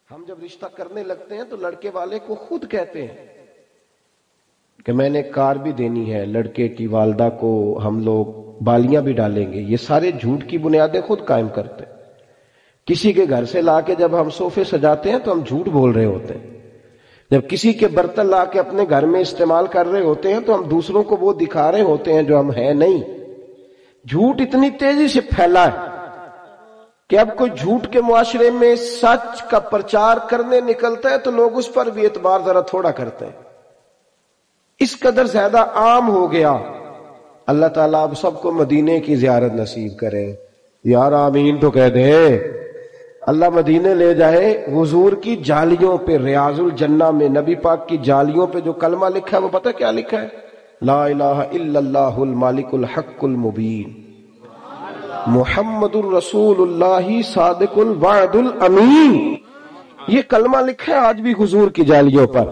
ہم جب رشتہ کرنے لگتے ہیں تو لڑکے والے کو خود کہتے ہیں کہ میں نے کار بھی دینی ہے، لڑکے کی والدہ کو ہم لوگ بالیاں بھی ڈالیں گے. یہ سارے جھوٹ کی بنیادیں خود قائم کرتے ہیں. کسی کے گھر سے لا کے جب ہم صوفے سجاتے ہیں تو ہم جھوٹ بول رہے ہوتے ہیں. جب کسی کے برتن لا کے اپنے گھر میں استعمال کر رہے ہوتے ہیں تو ہم دوسروں کو وہ دکھا رہے ہوتے ہیں جو ہم ہیں نہیں. جھوٹ اتنی تیزی سے پھیلا ہے کہ اب کوئی جھوٹ کے معاشرے میں سچ کا پرچار کرنے نکلتا ہے تو لوگ اس پر بھی اعتبار ذرا تھوڑا کرتے ہیں. اس قدر زیادہ عام ہو گیا. اللہ تعالیٰ اب سب کو مدینے کی زیارت نصیب کرے. یار آمین تو کہہ دے. اللہ مدینے لے جائے. حضور کی جالیوں پہ، ریاض الجنہ میں نبی پاک کی جالیوں پہ جو کلمہ لکھا ہے وہ پتہ کیا لکھا ہے؟ لا الہ الا اللہ المالک الحق المبین محمد الرسول اللہ صادق الوعد الامین. یہ کلمہ لکھا ہے آج بھی حضور کی جالیوں پر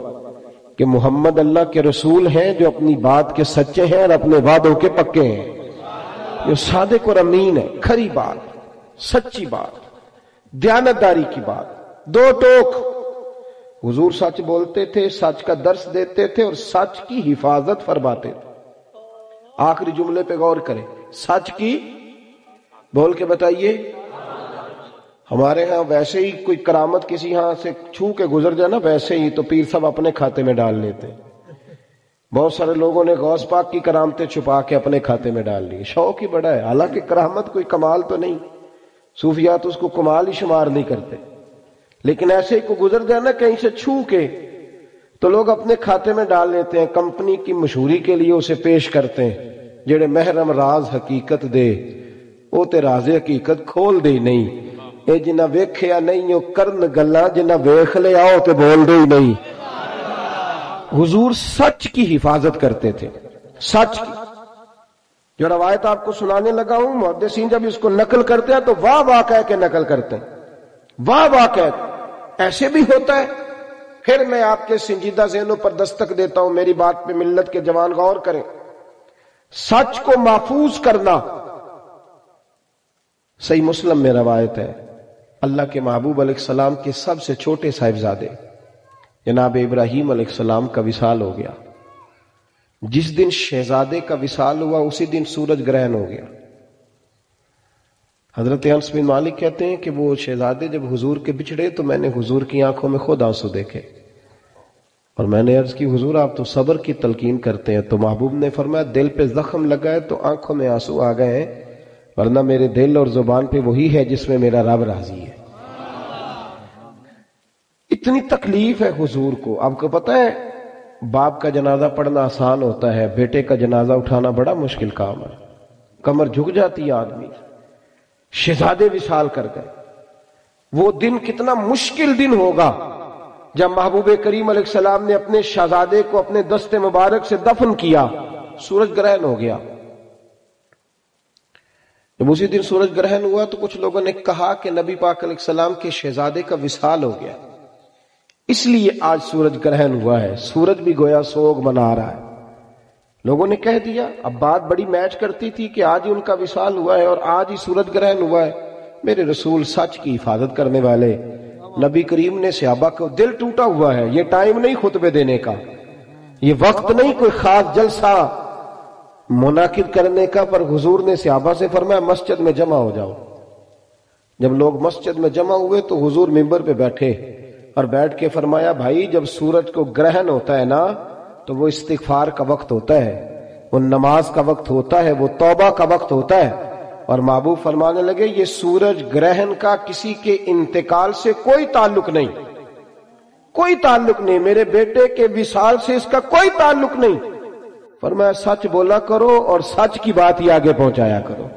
کہ محمد اللہ کے رسول ہیں جو اپنی بات کے سچے ہیں اور اپنے وعدوں کے پکے ہیں. جو صادق اور امین ہے، کھری بات، سچی بات، دیانتداری کی بات، دو ٹوک. حضور سچ بولتے تھے، سچ کا درس دیتے تھے اور سچ کی حفاظت فرماتے تھے. آخری جملے پہ غور کریں، سچ کی بول کے بتائیے. ہمارے ہاں ویسے ہی کوئی کرامت کسی ہاں سے چھو کے گزر جائے نا، ویسے ہی تو پیر صاحب اپنے کھاتے میں ڈال لیتے ہیں. بہت سارے لوگوں نے غوث پاک کی کرامتیں چھپا کے اپنے کھاتے میں ڈال لی. شوق ہی بڑا ہے، حالانکہ کرامت کوئی کمال تو نہیں، صوفیات اس کو کمال ہی شمار نہیں کرتے. لیکن ایسے ہی کو گزر جائے نا کہیں سے چھو کے تو لوگ اپنے کھاتے میں ڈال لیتے ہیں. کمپنی کی مشہوری کے لیے اسے پیش کرتے ہیں. جڑے محرم راز حقیقت دے او تے راز حقیقت کھول دے نہیں. اے جنہ ویکھیا نہیں او کرن گلاں، جنہ ویکھ لے آؤ تے بول دے ہی نہیں. حضور سچ کی حفاظت کرتے تھے. سچ کی جو روایت آپ کو سنانے لگا ہوں، محدثین جب اس کو نقل کرتے ہیں تو واہ واہ کہہ کے نقل کرتے ہیں. واہ واہ کہہ کے. ایسے بھی ہوتا ہے. پھر میں آپ کے سنجیدہ ذہنوں پر دستک دیتا ہوں، میری بات پہ ملت کے جوان غور کریں. سچ کو محفوظ کرنا. صحیح مسلم میں روایت ہے، اللہ کے محبوب علیہ السلام کے سب سے چھوٹے صاحبزادے جناب ابراہیم علیہ السلام کا وصال ہو گیا. جس دن شہزادے کا وصال ہوا اسی دن سورج گرہن ہو گیا. حضرت انس بن مالک کہتے ہیں کہ وہ شہزادے جب حضور کے بچھڑے تو میں نے حضور کی آنکھوں میں خود آنسو دیکھے اور میں نے عرض کی حضور آپ تو صبر کی تلقین کرتے ہیں. تو محبوب نے فرمایا دل پہ زخم لگا ہے تو آنکھوں میں آنسو آ گئے ہیں، ورنہ میرے دل اور زبان پہ وہی ہے جس میں میرا رب راضی ہے. اتنی تکلیف ہے حضور کو. آپ کو پتہ ہے باپ کا جنازہ پڑھنا آسان ہوتا ہے، بیٹے کا جنازہ اٹھانا بڑا مشکل کام ہے. کمر جھک جاتی ہے آدمی. شہزادے وصال کر گئے. وہ دن کتنا مشکل دن ہوگا جب محبوب کریم علیہ السلام نے اپنے شہزادے کو اپنے دست مبارک سے دفن کیا. سورج گرہن ہو گیا. جب اسی دن سورج گرہن ہوا تو کچھ لوگوں نے کہا کہ نبی پاک علیہ السلام کے شہزادے کا وصال ہو گیا، اس لیے آج سورج گرہن ہوا ہے. سورج بھی گویا سوگ منا رہا ہے. لوگوں نے کہہ دیا. اب بات بڑی میچ کرتی تھی کہ آج ہی ان کا وصال ہوا ہے اور آج ہی سورج گرہن ہوا ہے. میرے رسول سچ کی حفاظت کرنے والے نبی کریم نے صحابہ کو، دل ٹوٹا ہوا ہے. یہ ٹائم نہیں خطبے دینے کا، یہ وقت نہیں کوئی خاص جلسہ منعقد کرنے کا، پر حضور نے صحابہ سے فرمایا مسجد میں جمع ہو جاؤ. جب لوگ مسجد میں جمع ہوئے تو حضور منبر پہ بیٹھے اور بیٹھ کے فرمایا بھائی جب سورج کو گرہن ہوتا ہے نا تو وہ استغفار کا وقت ہوتا ہے، وہ نماز کا وقت ہوتا ہے، وہ توبہ کا وقت ہوتا ہے. اور محبوب فرمانے لگے یہ سورج گرہن کا کسی کے انتقال سے کوئی تعلق نہیں، کوئی تعلق نہیں، میرے بیٹے کے وصال سے اس کا کوئی تعلق نہیں. فرمایا سچ بولا کرو اور سچ کی بات ہی آگے پہنچایا کرو.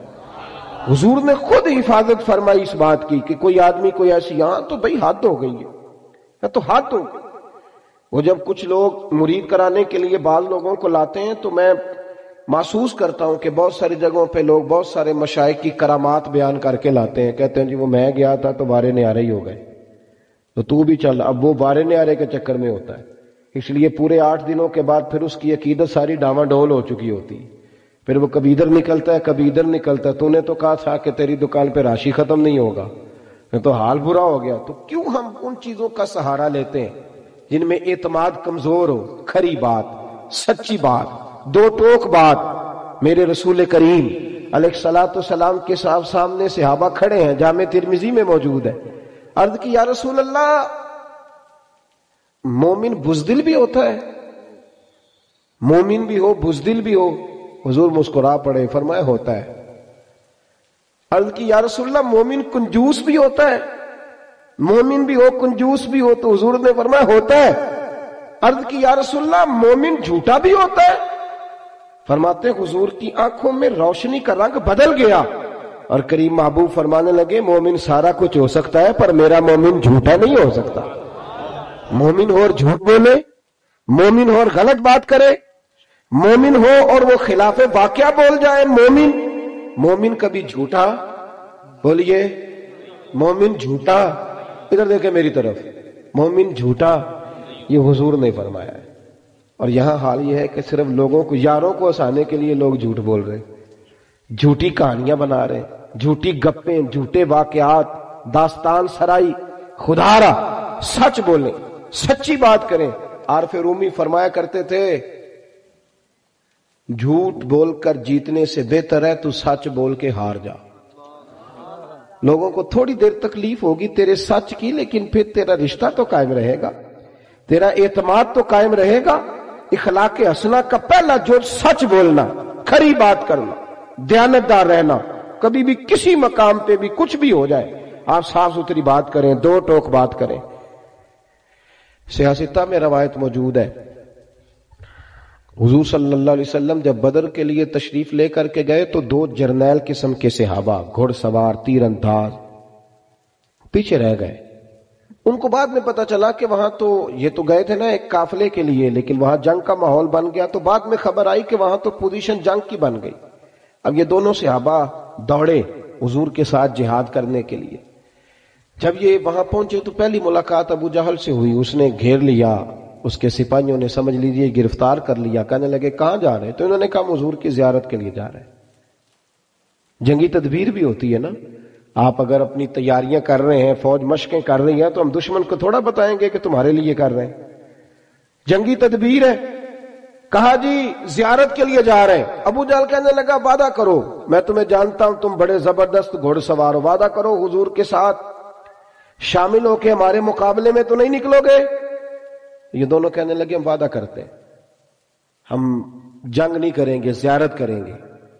حضور نے خود حفاظت فرمائی اس بات کی کہ کوئی آدمی کوئی ایسی، ہاں تو بھئی حد ہو گئی ہے، تو حد ہو گئی. وہ جب کچھ لوگ مرید کرانے کے لیے بعض لوگوں کو لاتے ہیں تو میں محسوس کرتا ہوں کہ بہت ساری جگہوں پہ لوگ بہت سارے مشائخ کی کرامات بیان کر کے لاتے ہیں. کہتے ہیں جی وہ میں گیا تھا تو بارے نیارے ہی ہو گئے، تو بھی چل. اب وہ بارے نیارے کے چکر میں ہوتا ہے، اس لیے پورے 8 دنوں کے بعد پھر اس کی عقیدت ساری ڈاواں ڈول ہو چکی ہوتی. پھر وہ کبھی ادھر نکلتا ہے کبھی ادھر نکلتا ہے. تو نے تو کہا تھا کہ تیری دکان پہ راشی ختم نہیں ہوگا، تو حال برا ہو گیا. تو کیوں ہم ان چیزوں کا سہارا لیتے ہیں جن میں اعتماد کمزور ہو؟ کھری بات، سچی بات، دو ٹوک بات. میرے رسول کریم علیہ الصلوۃ والسلام کے سامنے صحابہ کھڑے ہیں، جامع ترمذی میں موجود ہے. عرض کی یا رسول اللہ، مومن بزدل بھی ہوتا ہے؟ مومن بھی ہو بزدل بھی ہو؟ حضور مسکرا پڑے، فرمایا ہوتا ہے. عرض کی یا رسول اللہ، مومن کنجوس بھی ہوتا ہے؟ مومن بھی ہو کنجوس بھی ہو؟ تو حضور نے فرمایا ہوتا ہے. عرض کی یا رسول اللہ، مومن جھوٹا بھی ہوتا ہے؟ فرماتے حضور کی آنکھوں میں روشنی کا رنگ بدل گیا اور کریم محبوب فرمانے لگے مومن سارا کچھ ہو سکتا ہے پر میرا مومن جھوٹا نہیں ہو سکتا. مومن ہو اور جھوٹ بولے، مومن ہو اور غلط بات کرے، مومن ہو اور وہ خلاف واقعہ بول جائے. مومن کبھی جھوٹا، بولیے مومن جھوٹا، ادھر دیکھیں میری طرف، مومن جھوٹا یہ حضور نے فرمایا ہے. اور یہاں حال یہ ہے کہ صرف لوگوں کو، یاروں کو ہنسانے کے لیے لوگ جھوٹ بول رہے، جھوٹی کہانیاں بنا رہے، جھوٹی گپیں، جھوٹے واقعات، داستان سرائی. خدا را سچ بولیں، سچی بات کریں. عارف رومی فرمایا کرتے تھے جھوٹ بول کر جیتنے سے بہتر ہے تو سچ بول کے ہار جا. لوگوں کو تھوڑی دیر تکلیف ہوگی تیرے سچ کی، لیکن پھر تیرا رشتہ تو قائم رہے گا، تیرا اعتماد تو قائم رہے گا. اخلاق حسنہ کا پہلا جو سچ بولنا، کھری بات کرنا، دیانتدار رہنا. کبھی بھی کسی مقام پہ بھی کچھ بھی ہو جائے آپ صاف ستھری بات کریں، دو ٹوک بات کریں. صحیح ستہ میں روایت موجود ہے، حضور صلی اللہ علیہ وسلم جب بدر کے لیے تشریف لے کر کے گئے تو 2 جرنیل قسم کے صحابہ، گھڑ سوار، تیر انداز، پیچھے رہ گئے. ان کو بعد میں پتا چلا کہ وہاں تو یہ تو گئے تھے نا ایک قافلے کے لیے، لیکن وہاں جنگ کا ماحول بن گیا. تو بعد میں خبر آئی کہ وہاں تو پوزیشن جنگ کی بن گئی. اب یہ دونوں صحابہ دوڑے حضور کے ساتھ جہاد کرنے کے لیے. جب یہ وہاں پہنچے تو پہلی ملاقات ابو جہل سے ہوئی. اس نے گھیر لیا، اس کے سپاہیوں نے سمجھ لیجیے گرفتار کر لیا. کہنے لگے کہاں جا رہے؟ تو انہوں نے کہا حضور کی زیارت کے لیے جا رہے ہیں. جنگی تدبیر بھی ہوتی ہے نا. آپ اگر اپنی تیاریاں کر رہے ہیں، فوج مشقیں کر رہی ہیں، تو ہم دشمن کو تھوڑا بتائیں گے کہ تمہارے لیے کر رہے ہیں. جنگی تدبیر ہے. کہا جی زیارت کے لیے جا رہے ہیں. ابو جہل کہنے لگا وعدہ کرو، میں تمہیں جانتا ہوں تم بڑے زبردست گھوڑ سوار ہو، وعدہ کرو حضور کے ساتھ شامل ہو کے ہمارے مقابلے میں تو نہیں نکلو گے؟ یہ دونوں کہنے لگے ہم وعدہ کرتے ہیں، ہم جنگ نہیں کریں گے، زیارت کریں گے.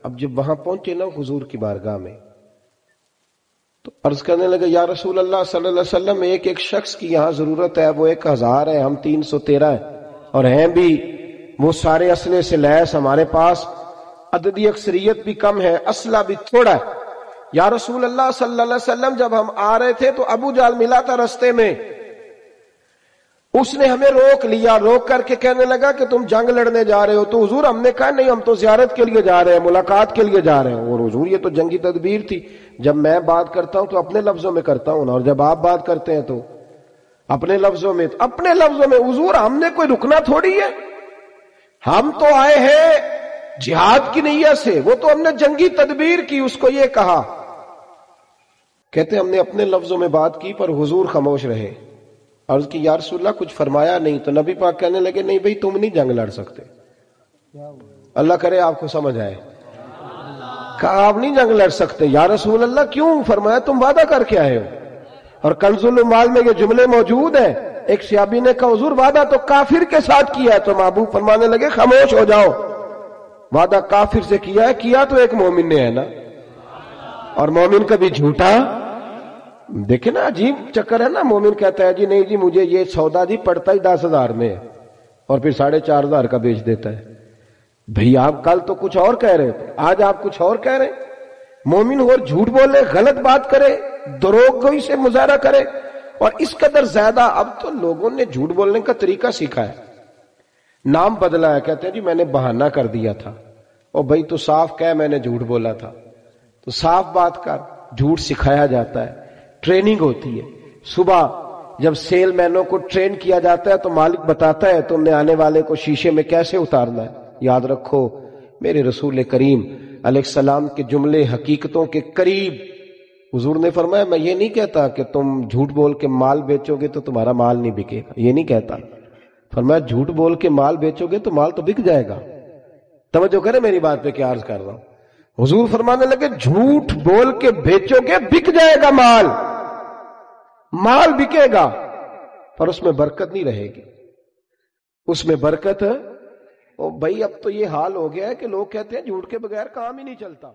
اب جب وہاں پہنچے نا حضور کی بارگاہ میں تو عرض کرنے لگے یا رسول اللہ صلی اللہ علیہ وسلم، ایک شخص کی یہاں ضرورت ہے، وہ 1000 ہے، ہم 313 ہیں، اور ہیں بھی وہ سارے اسلحے سے لیس، ہمارے پاس عددی اکثریت بھی کم ہے، اسلحہ بھی تھوڑا ہے. یا رسول اللہ صلی اللہ علیہ وسلم، جب ہم آ رہے تھے تو ابو جہل ملا تھا رستے میں، اس نے ہمیں روک لیا، روک کر کے کہنے لگا کہ تم جنگ لڑنے جا رہے ہو. تو حضور ہم نے کہا نہیں، ہم تو زیارت کے لیے جا رہے ہیں، ملاقات کے لیے جا رہے ہیں. اور حضور یہ تو جنگی تدبیر تھی، جب میں بات کرتا ہوں تو اپنے لفظوں میں کرتا ہوں نا، اور جب آپ بات کرتے ہیں تو اپنے لفظوں میں. اپنے لفظوں میں حضور ہم نے کوئی رکنا تھوڑی ہے، ہم تو آئے ہیں جہاد کی نیت سے، وہ تو ہم نے جنگی تدبیر کی. اس کو یہ کہا، کہتے ہم نے اپنے لفظوں میں بات کی پر حضور خاموش رہے. عرض کی یا رسول اللہ کچھ فرمایا نہیں. تو نبی پاک کہنے لگے نہیں بھئی تم نہیں جنگ لڑ سکتے. اللہ کرے آپ کو سمجھ آئے. کہا آپ نہیں جنگ لڑ سکتے. یا رسول اللہ کیوں؟ فرمایا تم وعدہ کر کے آئے ہو. اور کنز المال میں یہ جملے موجود ہیں. ایک صحابی نے کہا حضور وعدہ تو کافر کے ساتھ کیا ہے. تو محبوب فرمانے لگے خاموش ہو جاؤ، وعدہ کافر سے کیا ہے، کیا تو ایک مومن نے ہے نا، اور مومن کبھی جھوٹا. دیکھیں نا عجیب چکر ہے نا. مومن کہتا ہے جی نہیں جی مجھے یہ سودا جی پڑتا ہی 10,000 میں ہے، اور پھر 4,500 کا بیچ دیتا ہے. بھئی آپ کل تو کچھ اور کہہ رہے تھے، آج آپ کچھ اور کہہ رہے. مومن ہو جھوٹ بولے، غلط بات کرے، دروغ گوئی سے مظاہرہ کرے. اور اس قدر زیادہ اب تو لوگوں نے جھوٹ بولنے کا طریقہ سیکھا ہے، نام بدلا ہے. کہتے ہیں جی میں نے بہانہ کر دیا تھا. اور بھئی تو صاف کہہ میں نے جھوٹ بولا تھا، تو صاف بات کر. جھوٹ سکھایا جاتا ہے، ٹریننگ ہوتی ہے. صبح جب سیل مینوں کو ٹرین کیا جاتا ہے تو مالک بتاتا ہے تم نے آنے والے کو شیشے میں کیسے اتارنا ہے. یاد رکھو میرے رسول کریم علیہ السلام کے جملے حقیقتوں کے قریب حضور نے فرمایا میں یہ نہیں کہتا کہ تم جھوٹ بول کے مال بیچو گے تو تمہارا مال نہیں بکے گا، یہ نہیں کہتا. فرمایا جھوٹ بول کے مال بیچو گے تو مال تو بک جائے گا. توجہ کرے میری بات پہ کیا عرض کر رہا ہوں. حضور فرمانے لگے جھوٹ بول کے بیچو گے بک جائے گا مال، مال بکے گا پر اس میں برکت نہیں رہے گی. اس میں برکت بھائی اب تو یہ حال ہو گیا ہے کہ لوگ کہتے ہیں جھوٹ کے بغیر کام ہی نہیں چلتا.